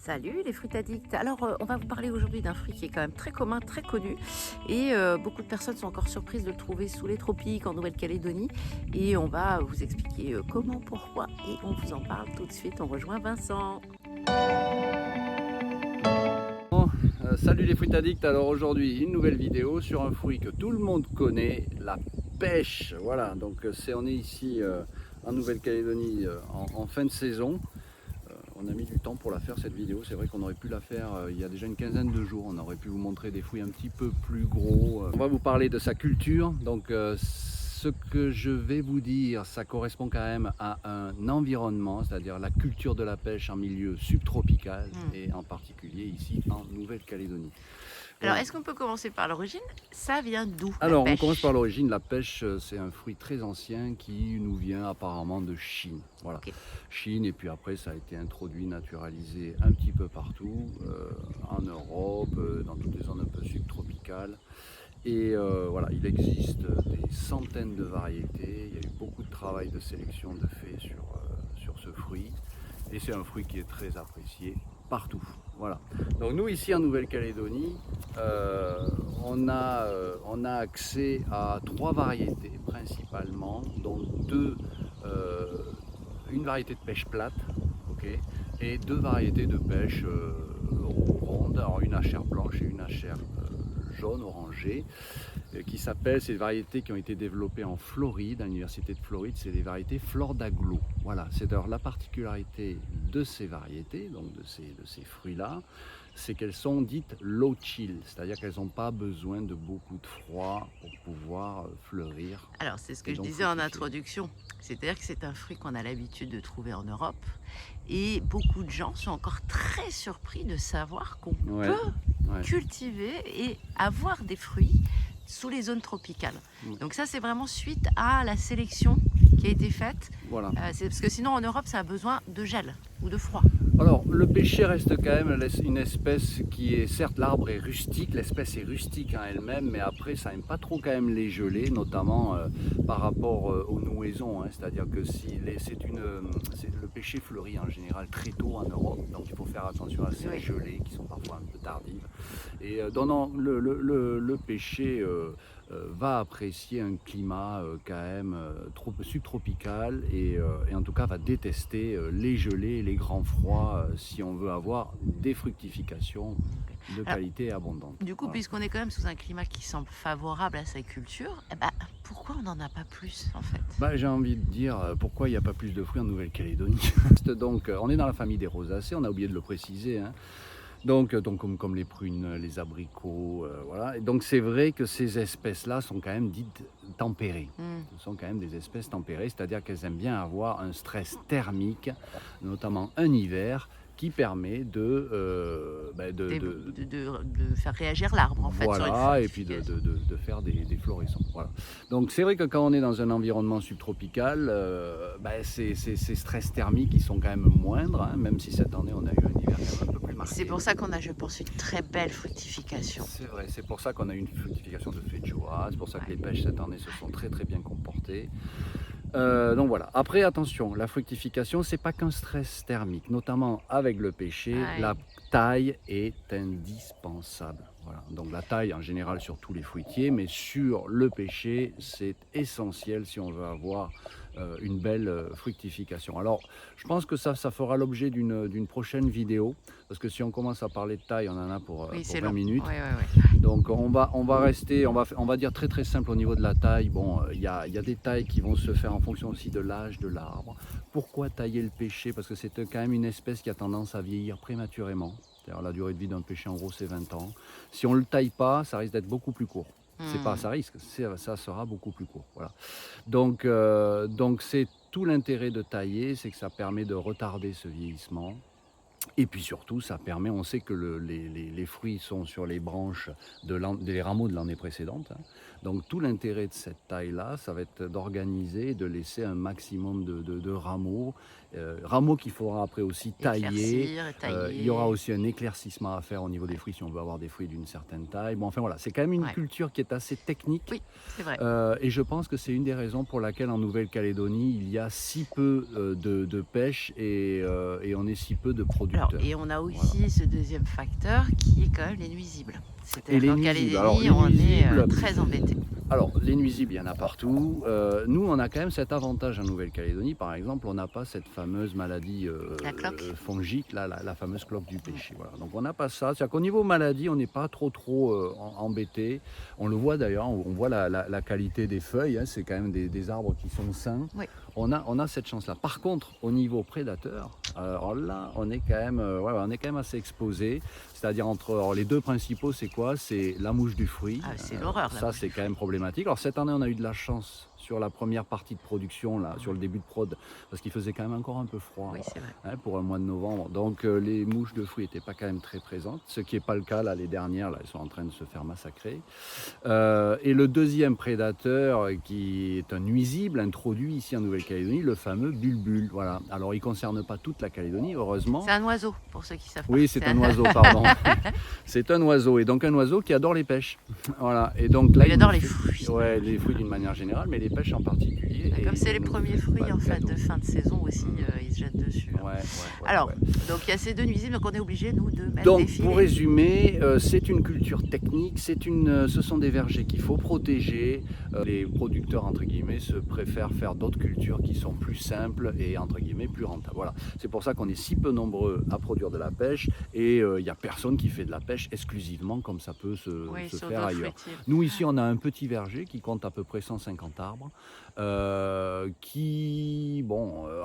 Salut les fruits addicts. Alors, on va vous parler aujourd'hui d'un fruit qui est quand même très commun, très connu et beaucoup de personnes sont encore surprises de le trouver sous les tropiques en Nouvelle-Calédonie et on va vous expliquer, comment, pourquoi et on vous en parle tout de suite. On rejoint Vincent. Bon, salut les fruits addicts, alors aujourd'hui une nouvelle vidéo sur un fruit que tout le monde connaît, la pêche. Voilà, donc on est ici en Nouvelle-Calédonie en fin de saison. On a mis du temps pour la faire cette vidéo, c'est vrai qu'on aurait pu la faire il y a déjà une quinzaine de jours, on aurait pu vous montrer des fruits un petit peu plus gros. On va vous parler de sa culture, donc ce que je vais vous dire, ça correspond quand même à un environnement, c'est-à-dire la culture de la pêche en milieu subtropical et en particulier ici en Nouvelle-Calédonie. Alors, Voilà. est-ce qu'on peut commencer par l'origine? Ça vient d'où la Alors, on commence pêche? par l'origine. La pêche, c'est un fruit très ancien qui nous vient apparemment de Chine. Voilà, OK. Chine, et puis après, ça a été introduit, naturalisé un petit peu partout, en Europe, dans toutes les zones un peu subtropicales. Et voilà, il existe des centaines de variétés. Il y a eu beaucoup de travail de sélection de fait sur ce fruit. Et c'est un fruit qui est très apprécié partout. Voilà. Donc nous ici en Nouvelle-Calédonie, on a accès à 3 variétés principalement, dont une variété de pêche plate, okay, et 2 variétés de pêche ronde, alors une à chair blanche et une à chair jaune orangée, qui s'appellent, ces variétés qui ont été développées en Floride, à l'université de Floride, c'est des variétés flor d'aglo. Voilà, c'est d'ailleurs la particularité de ces variétés, donc de ces fruits-là, c'est qu'elles sont dites low chill, c'est-à-dire qu'elles n'ont pas besoin de beaucoup de froid pour pouvoir fleurir. Alors, c'est ce que Et je donc disais en fructifier. introduction, c'est-à-dire que c'est un fruit qu'on a l'habitude de trouver en Europe et beaucoup de gens sont encore très surpris de savoir qu'on Ouais, peut ouais. cultiver et avoir des fruits sous les zones tropicales. Ouais. Donc ça, c'est vraiment suite à la sélection qui a été faite. Voilà. C'est parce que sinon, en Europe, ça a besoin de gel ou de froid. Alors, le pêcher reste quand même une espèce qui est, certes, l'arbre est rustique, l'espèce est rustique en elle-même, mais après, ça n'aime pas trop quand même les gelées, notamment par rapport aux nouaisons, hein. C'est-à-dire que le pêcher fleurit en général très tôt en Europe, donc il faut faire attention à ces Oui. gelées qui sont parfois un peu tardives. Et non, le pêcher va apprécier un climat quand même subtropical et en tout cas va détester les gelées et les grands froids si on veut avoir des fructifications de Alors, qualité abondante. du coup, Voilà. puisqu'on est quand même sous un climat qui semble favorable à sa culture, eh ben, pourquoi on n'en a pas plus en fait? Bah, j'ai envie de dire pourquoi il n'y a pas plus de fruits en Nouvelle-Calédonie. Donc on est dans la famille des rosacées, on a oublié de le préciser, hein. Donc comme les prunes, les abricots, voilà. Et donc c'est vrai que ces espèces-là sont quand même dites tempérées. Ce sont quand même des espèces tempérées, c'est-à-dire qu'elles aiment bien avoir un stress thermique, notamment un hiver, qui permet De faire réagir l'arbre en fait sur une voilà, et puis fructification. de faire des floraisons. Voilà. Donc c'est vrai que quand on est dans un environnement subtropical, ces stress thermiques ils sont quand même moindres, hein, même si cette année on a eu un hiver quand même un peu plus marqué. C'est pour ça qu'on a, je pense, une très belle fructification. C'est vrai, c'est pour ça qu'on a eu une fructification de feijoa, c'est pour ça que Ouais. les pêches cette année se sont très très bien comportées. Donc voilà. Après, attention, la fructification, c'est pas qu'un stress thermique, notamment avec le pêcher, Ouais. la taille est indispensable. Voilà. Donc la taille en général sur tous les fruitiers, mais sur le pêcher, c'est essentiel si on veut avoir une belle fructification. Alors, je pense que ça fera l'objet d'une prochaine vidéo, parce que si on commence à parler de taille, on en a pour Oui, c'est 20 long. minutes. Ouais. Donc on va rester, on va dire très très simple au niveau de la taille. Bon, il y a des tailles qui vont se faire en fonction aussi de l'âge de l'arbre. Pourquoi tailler le pêcher? Parce que c'est quand même une espèce qui a tendance à vieillir prématurément. C'est-à-dire la durée de vie d'un pêcher en gros c'est 20 ans. Si on ne le taille pas, ça risque d'être beaucoup plus court. C'est pas ça risque, ça sera beaucoup plus court. Voilà. Donc c'est tout l'intérêt de tailler, c'est que ça permet de retarder ce vieillissement. Et puis surtout, ça permet, on sait que les fruits sont sur les branches des rameaux de l'année précédente, hein. Donc tout l'intérêt de cette taille-là, ça va être d'organiser, de laisser un maximum de rameaux rameaux qu'il faudra après aussi tailler. Éclaircir, Il y aura tailler. aussi un éclaircissement à faire au niveau des fruits si on veut avoir des fruits d'une certaine taille. Bon, enfin voilà, c'est quand même une Ouais. culture qui est assez technique. Oui, c'est vrai. Et je pense que c'est une des raisons pour laquelle en Nouvelle-Calédonie, il y a si peu de pêche et on est si peu de Alors, producteurs. et on a Voilà. aussi ce deuxième facteur qui est quand même les nuisibles. Et C'est-à-dire les qu'en nuisibles. Alors, Calédonie, les on est nuisibles, très embêté. alors, les nuisibles, il y en a partout. Nous, on a quand même cet avantage en Nouvelle-Calédonie. Par exemple, on n'a pas cette fameuse maladie La cloque. fongique, là, la fameuse cloque du péché. Voilà. Donc, on n'a pas ça. C'est-à-dire qu'au niveau maladie, on n'est pas trop embêté. On le voit d'ailleurs, on voit la qualité des feuilles. Hein. C'est quand même des arbres qui sont sains. Oui. On a cette chance-là. Par contre, au niveau prédateur, alors là, on est quand même, on est quand même assez exposé. C'est-à-dire alors, les deux principaux, c'est quoi? C'est la mouche du fruit. Ah, c'est l'horreur, la Ça, mouche c'est du quand même problématique. Alors cette année, on a eu de la chance sur la première partie de production, là, sur le début de prod, parce qu'il faisait quand même encore un peu froid Oui, c'est vrai. hein, pour un mois de novembre. Donc les mouches de fruits n'étaient pas quand même très présentes, ce qui n'est pas le cas là. Les dernières, là, elles sont en train de se faire massacrer. Et le deuxième prédateur, qui est un nuisible introduit ici en Nouvelle-Calédonie, le fameux bulbule. Voilà. Alors il ne concerne pas toute la Calédonie, heureusement. C'est un oiseau, pour ceux qui savent pas. Oui, c'est un oiseau, pardon. C'est un oiseau, et donc un oiseau qui adore les pêches. Voilà. Et donc là, Il adore nous les fait- fruits. Ouais, les fruits d'une manière générale, mais les pêches en particulier. Comme Et c'est les il nous premiers fait pas fruits en fait cadeau. de fin de saison aussi, ils se jettent dessus. Ouais, ouais, Alors, ouais. donc il y a ces deux nuisibles, donc on est obligé nous de mettre des Donc, filets. pour résumer, c'est une culture technique, ce sont des vergers qu'il faut protéger. Les producteurs, entre guillemets, se préfèrent faire d'autres cultures qui sont plus simples et, entre guillemets, plus rentables. Voilà. C'est pour ça qu'on est si peu nombreux à produire de la pêche et il n'y a personne qui fait de la pêche exclusivement comme ça peut Oui, se sur faire d'autres ailleurs. fruitiers. Nous, ici, on a un petit verger qui compte à peu près 150 arbres.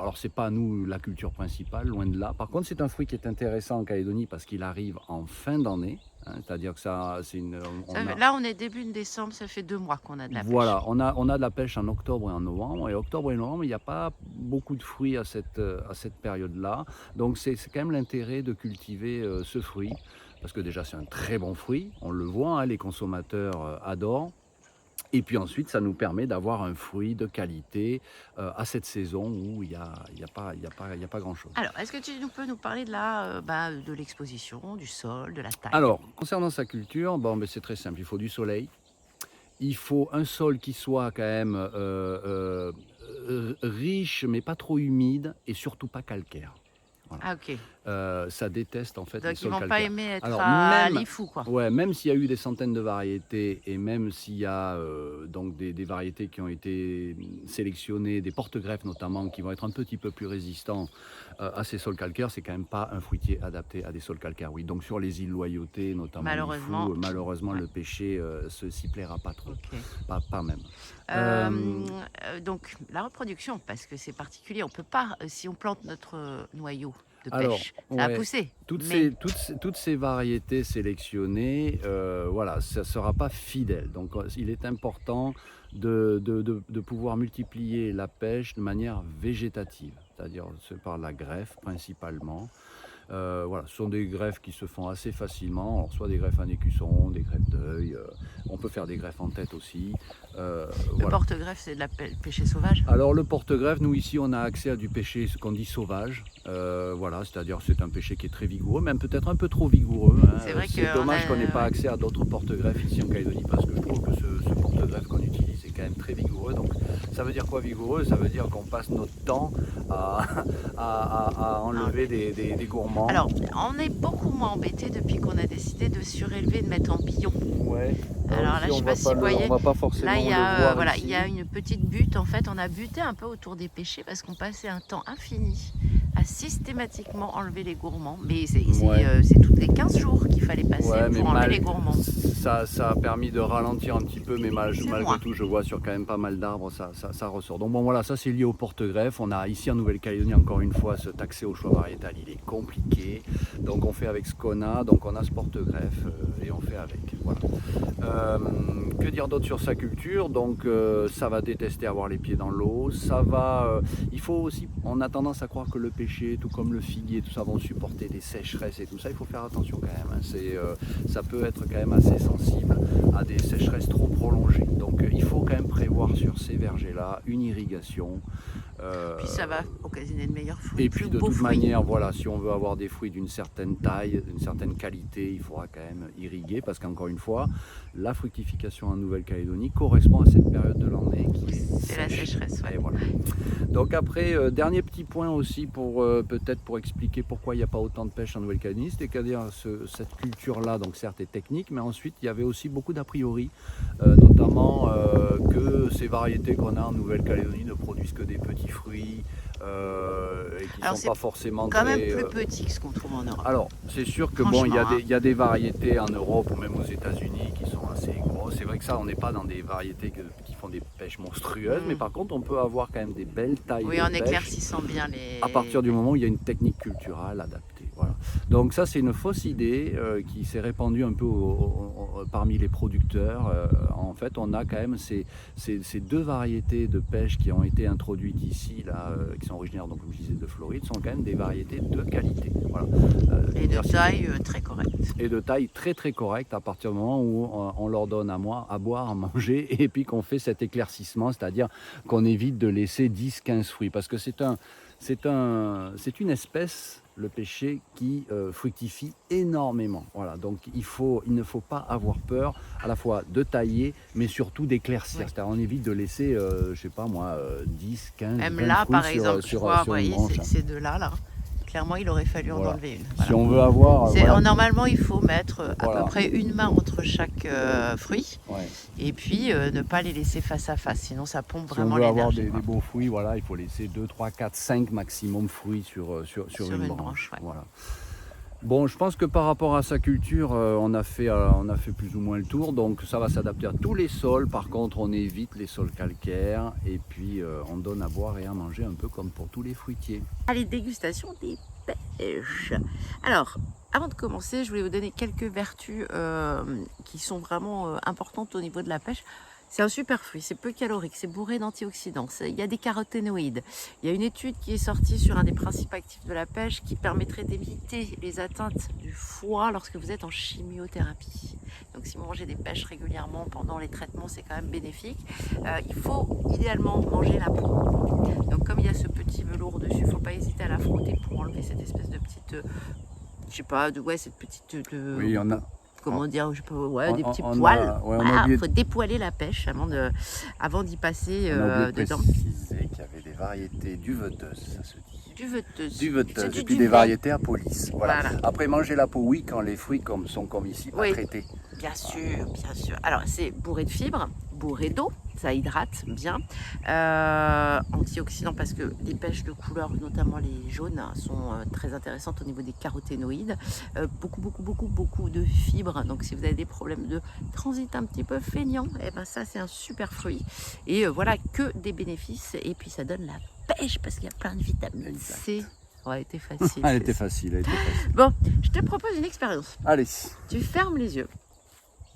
Alors c'est pas nous la culture principale, loin de là. Par contre, c'est un fruit qui est intéressant en Calédonie parce qu'il arrive en fin d'année. Hein, c'est-à-dire que ça, c'est une. Là, on est début de décembre, ça fait 2 mois qu'on a de la Voilà, pêche. on a de la pêche en octobre et en novembre. Et octobre et novembre, il n'y a pas beaucoup de fruits à cette période-là. Donc c'est quand même l'intérêt de cultiver ce fruit. Parce que déjà, c'est un très bon fruit. On le voit, hein, les consommateurs adorent. Et puis ensuite, ça nous permet d'avoir un fruit de qualité à cette saison où il n'y a pas grand-chose. Alors, est-ce que tu peux nous parler de l'exposition, du sol, de la taille? Alors, concernant sa culture, c'est très simple. Il faut du soleil. Il faut un sol qui soit quand même riche, mais pas trop humide et surtout pas calcaire. Voilà. Ah, ok. Ça déteste en fait les Donc, ils sols vont pas calcaires. aimer être Alors, à même- Lifou, quoi. Ouais, même s'il y a eu des centaines de variétés et même s'il y a donc des variétés qui ont été sélectionnées, des porte-greffes notamment, qui vont être un petit peu plus résistants à ces sols calcaires, c'est quand même pas un fruitier adapté à des sols calcaires. Oui, donc sur les îles Loyauté, notamment Malheureusement. malheureusement Ouais. le pêcher s'y plaira pas trop, Ok. pas même. Donc, la reproduction, parce que c'est particulier, on peut pas, si on plante notre noyau de Alors, pêche, ça va ouais, pousser. Toutes, Mais toutes ces variétés sélectionnées, voilà, ça ne sera pas fidèle. Donc il est important de pouvoir multiplier la pêche de manière végétative, c'est-à-dire par la greffe principalement. Voilà, ce sont des greffes qui se font assez facilement, alors, soit des greffes en écusson, des greffes d'œil, on peut faire des greffes en tête aussi. le Voilà. porte-greffe, c'est de la pêcher sauvage. Alors le porte-greffe, nous ici on a accès à du pêcher, ce qu'on dit sauvage. Voilà, c'est-à-dire c'est un pêcher qui est très vigoureux, même peut-être un peu trop vigoureux. Hein. C'est vrai C'est qu'on dommage a- qu'on n'ait pas ouais. accès à d'autres porte-greffes ici en Calédonie parce que je trouve que ce porte-greffe qu'on utilise est quand même très vigoureux. Donc ça veut dire quoi vigoureux? Ça veut dire qu'on passe notre temps à enlever des gourmands. Alors, on est beaucoup moins embêté depuis qu'on a décidé de surélever, de mettre en billon. Ouais. Alors là, ici, je on sais va pas si vous le- voyez. On va pas forcément Là, il y le a, voir voilà, ici. il y a une petite butte. En fait, on a buté un peu autour des pêchers parce qu'on passait un temps infini à systématiquement enlever les gourmands. Mais Ouais. c'est toutes les 15 jours qu'il fallait passer Ouais, mais pour enlever les gourmands. ça a permis de ralentir un petit peu, mais C'est malgré moins. tout, je vois sur quand même pas mal d'arbres, ça ressort. Donc bon, voilà, ça c'est lié au porte-greffe. On a ici en Nouvelle-Calédonie, encore une fois, cet accès au choix variétal, il est compliqué. Donc on fait avec ce qu'on a, donc on a ce porte-greffe et on fait avec. Voilà. Que dire d'autre sur sa culture? Donc ça va détester avoir les pieds dans l'eau. Il faut aussi, on a tendance à croire que le pêcher, tout comme le figuier, tout ça vont supporter des sécheresses et tout ça. Il faut faire attention quand même. Hein. Ça peut être quand même assez sensible à des sécheresses trop prolongées. Donc il faut quand même prévoir sur ces vergers-là une irrigation Puis ça va occasionner de meilleurs fruits. Et puis de toute manière, voilà, si on veut avoir des fruits d'une certaine taille, d'une certaine qualité, il faudra quand même irriguer parce qu'encore une fois, la fructification en Nouvelle-Calédonie correspond à cette période de l'année qui est la sécheresse. Et voilà. Donc après, dernier petit point aussi pour peut-être pour expliquer pourquoi il n'y a pas autant de pêche en Nouvelle-Calédonie, c'est-à-dire cette culture-là, donc certes est technique, mais ensuite il y avait aussi beaucoup d'a priori, notamment que ces variétés qu'on a en Nouvelle-Calédonie ne produisent que des petits fruits et qui ne sont pas forcément quand même plus petits que ce qu'on trouve en Europe. Alors c'est sûr que bon, il y a des variétés en Europe ou même aux États-Unis qui sont assez grosses. C'est vrai que ça, on n'est pas dans des variétés qui font des pêches monstrueuses, mais par contre on peut avoir quand même des belles tailles. Oui, en éclaircissant bien les... À partir du moment où il y a une technique culturelle adaptée. Voilà. Donc ça c'est une fausse idée qui s'est répandue un peu parmi les producteurs. En fait on a quand même ces deux variétés de pêche qui ont été introduites ici, là, qui sont originaires, donc, comme je disais, de Floride, sont quand même des variétés de qualité. Voilà. Et de taille très correcte. Et de taille très très correcte à partir du moment où on leur donne à boire, à manger et puis qu'on fait cet éclaircissement, c'est-à-dire qu'on évite de laisser 10-15 fruits parce que c'est une espèce, le pêcher, qui fructifie énormément. Voilà, donc il ne faut pas avoir peur à la fois de tailler, mais surtout d'éclaircir. Ouais. C'est-à-dire on évite de laisser, je sais pas moi, 10, 15, même 20 là, fruits par exemple, sur vous voyez, ces deux-là, clairement, il aurait fallu en enlever une. Voilà. Si on veut avoir... Normalement, il faut mettre à peu près une main entre chaque fruit et puis ne pas les laisser face à face, sinon ça pompe vraiment l'énergie. Si on veut avoir des beaux fruits, voilà, il faut laisser 2, 3, 4, 5 maximum fruits sur une branche. Voilà. Bon, je pense que par rapport à sa culture, on a fait plus ou moins le tour, donc ça va s'adapter à tous les sols. Par contre, on évite les sols calcaires et puis on donne à boire et à manger un peu comme pour tous les fruitiers. Allez, dégustation des pêches. Alors, avant de commencer, je voulais vous donner quelques vertus qui sont vraiment importantes au niveau de la pêche. C'est un super fruit, c'est peu calorique, c'est bourré d'antioxydants, il y a des caroténoïdes. Il y a une étude qui est sortie sur un des principes actifs de la pêche qui permettrait d'éviter les atteintes du foie lorsque vous êtes en chimiothérapie. Donc si vous mangez des pêches régulièrement pendant les traitements, c'est quand même bénéfique. Il faut idéalement manger la peau. Donc comme il y a ce petit velours dessus, il ne faut pas hésiter à la frotter pour enlever cette espèce de petite... je sais pas, cette petite... Oui, on a... Comment dire, je sais pas, des petits poils. Il faut dépoiler la pêche avant d'y passer dedans. Préciser qu'il y avait des variétés duveteuses, ça se dit. Duveteuses. Et puis des variétés à police. Voilà. Après, manger la peau, oui, quand les fruits sont comme ici, pas traités. Bien sûr, bien sûr. Alors, c'est bourré de fibres, bourré d'eau, ça hydrate bien. Antioxydants parce que les pêches de couleur, notamment les jaunes, sont très intéressantes au niveau des caroténoïdes. Beaucoup de fibres. Donc, si vous avez des problèmes de transit un petit peu feignant, eh ben ça, c'est un super fruit. Et voilà, que des bénéfices. Et puis, ça donne la pêche parce qu'il y a plein de vitamine C. Ouais, elle était facile. Elle était facile. Bon, je te propose une expérience. Allez. Tu fermes les yeux,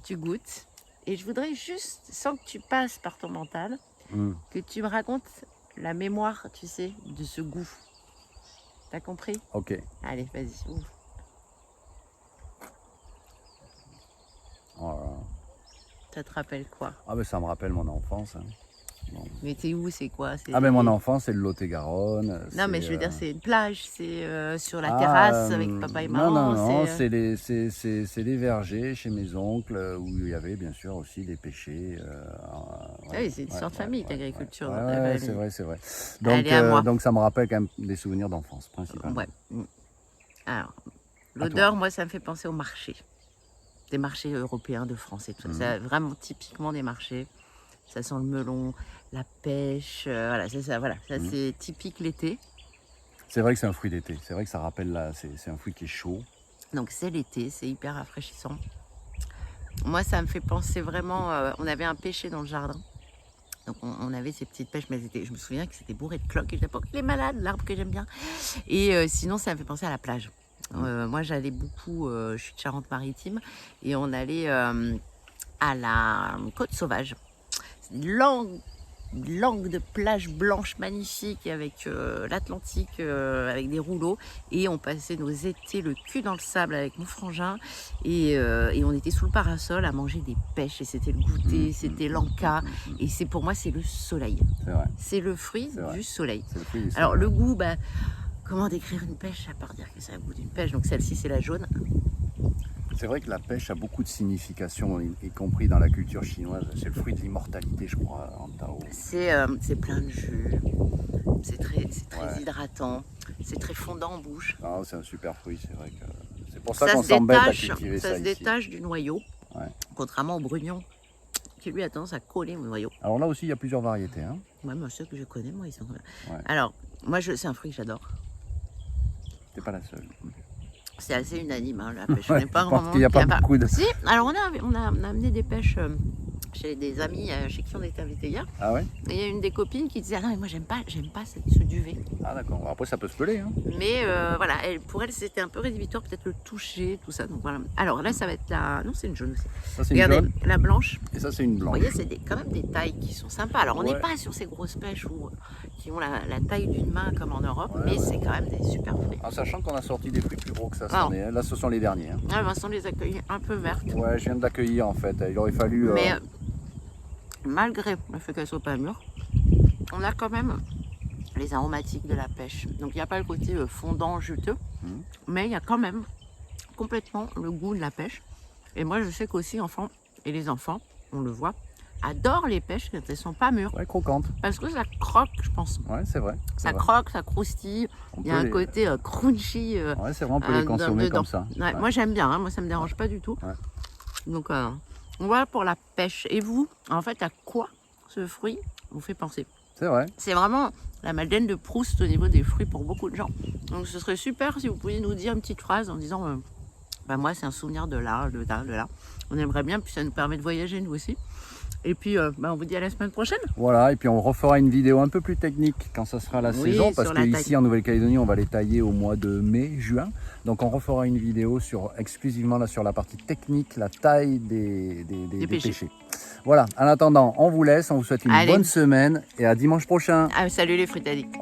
tu goûtes, et je voudrais juste, sans que tu passes par ton mental, que tu me racontes la mémoire, tu sais, de ce goût. T'as compris? Ok. Allez, vas-y, ouvre. Voilà. Ça te rappelle quoi? Ah ben ça me rappelle mon enfance. Bon. Mais t'es où, c'est quoi? Ah ben mon enfance c'est le Lot-et-Garonne. Non mais je veux dire c'est une plage, c'est sur la terrasse avec papa et maman. Non, c'est les vergers chez mes oncles où il y avait bien sûr aussi des pêchers. Oui, c'est une sorte de famille l'agriculture. Ouais, c'est vrai. Donc ça me rappelle quand même des souvenirs d'enfance principalement. Ouais. Alors, l'odeur, moi ça me fait penser au marché. Des marchés européens de France et tout ça. C'est vraiment typiquement des marchés. Ça sent le melon, la pêche, voilà, c'est ça, c'est typique l'été. C'est vrai que c'est un fruit d'été, c'est vrai que ça rappelle, c'est un fruit qui est chaud. Donc c'est l'été, c'est hyper rafraîchissant. Moi ça me fait penser vraiment, on avait un pêcher dans le jardin. Donc on avait ces petites pêches, mais je me souviens que c'était bourré de cloques, et je disais, il est malade, l'arbre que j'aime bien. Et sinon ça me fait penser à la plage. Moi j'allais beaucoup, je suis de Charente-Maritime, et on allait à la Côte Sauvage. Longue langue de plage blanche magnifique avec l'Atlantique, avec des rouleaux. Et on passait nos étés le cul dans le sable avec mon frangin. Et on était sous le parasol à manger des pêches. Et c'était le goûter, c'était l'anka. Et pour moi, c'est le soleil. C'est vrai. C'est le fruit C'est vrai. du soleil. C'est le fruit du Alors soleil. le goût, comment décrire une pêche à part dire que c'est un goût d'une pêche. Donc celle-ci, c'est la jaune. C'est vrai que la pêche a beaucoup de significations, y compris dans la culture chinoise. C'est le fruit de l'immortalité, je crois, en Tao. C'est plein de jus, c'est très Ouais. hydratant, c'est très fondant en bouche. Ah, c'est un super fruit, c'est vrai que c'est pour ça Ça qu'on se s'embête à détache, cultiver ça ça se ici. détache du noyau, Ouais. contrairement au brugnon, qui lui a tendance à coller au noyau. Alors là aussi, il y a plusieurs variétés. Hein. Moi, ceux que je connais, moi, ils sont comme ça. Ouais. Alors, c'est un fruit que j'adore. T'es pas la seule. C'est assez unanime, hein, la pêche. On Ouais, n'est pas je pense vraiment- qu'il n'y a pas beaucoup de... Si, alors on a amené des pêches chez des amis chez qui on était invités hier. Ah ouais? Et il y a une des copines qui disait, ah non, mais moi, j'aime pas ce duvet. Ah d'accord. Après, ça peut se peler. Hein. Mais voilà, pour elle, c'était un peu rédhibitoire, peut-être le toucher, tout ça. Donc voilà. Alors là, ça va être la. Non, c'est une jaune aussi. Ça, c'est une Regardez, jaune. la blanche. Et ça, c'est une Vous blanche. voyez, c'est quand même des tailles qui sont sympas. Alors, on n'est Ouais. pas sur ces grosses pêches qui ont la taille d'une main comme en Europe, Ouais, mais ouais. c'est quand même des super fruits. En sachant qu'on a sorti des fruits plus gros que ça. Ah. Là, ce sont les derniers. Hein. Ah, Vincent les accueille un peu vertes. Ouais, je viens de l'accueillir en fait. Il aurait fallu... Mais malgré le fait qu'elles ne soient pas mûres, on a quand même les aromatiques de la pêche. Donc, il n'y a pas le côté fondant, juteux, Mhm. mais il y a quand même complètement le goût de la pêche. Et moi, je sais qu'aussi, les enfants, on le voit, adorent les pêches quand elles ne sont pas mûres. Ouais, croquante. Parce que ça croque, je pense. Ouais, c'est vrai. c'est Ça vrai. croque, ça croustille. On Il y a peut un les- côté crunchy. Ouais, c'est vrai, on peut les consommer dedans. comme ça. Ouais, Ouais. Moi, j'aime bien. Hein, moi, ça ne me dérange pas du tout. Ouais. Donc, voilà pour la pêche. Et vous, en fait, à quoi ce fruit vous fait penser? C'est vrai. C'est vraiment la Madeleine de Proust au niveau des fruits pour beaucoup de gens. Donc, ce serait super si vous pouviez nous dire une petite phrase en disant moi, c'est un souvenir de là, de là, de là. On aimerait bien, puis ça nous permet de voyager, nous aussi. Et puis, on vous dit à la semaine prochaine. Voilà, et puis on refera une vidéo un peu plus technique quand ça sera la Oui, saison, parce sur la qu'ici taille. en Nouvelle-Calédonie, on va les tailler au mois de mai, juin. Donc on refera une vidéo exclusivement là, sur la partie technique, la taille des pêchés. pêchés. Voilà, en attendant, on vous laisse, on vous souhaite une Allez. bonne semaine et à dimanche prochain. Ah, salut les fruits addicts.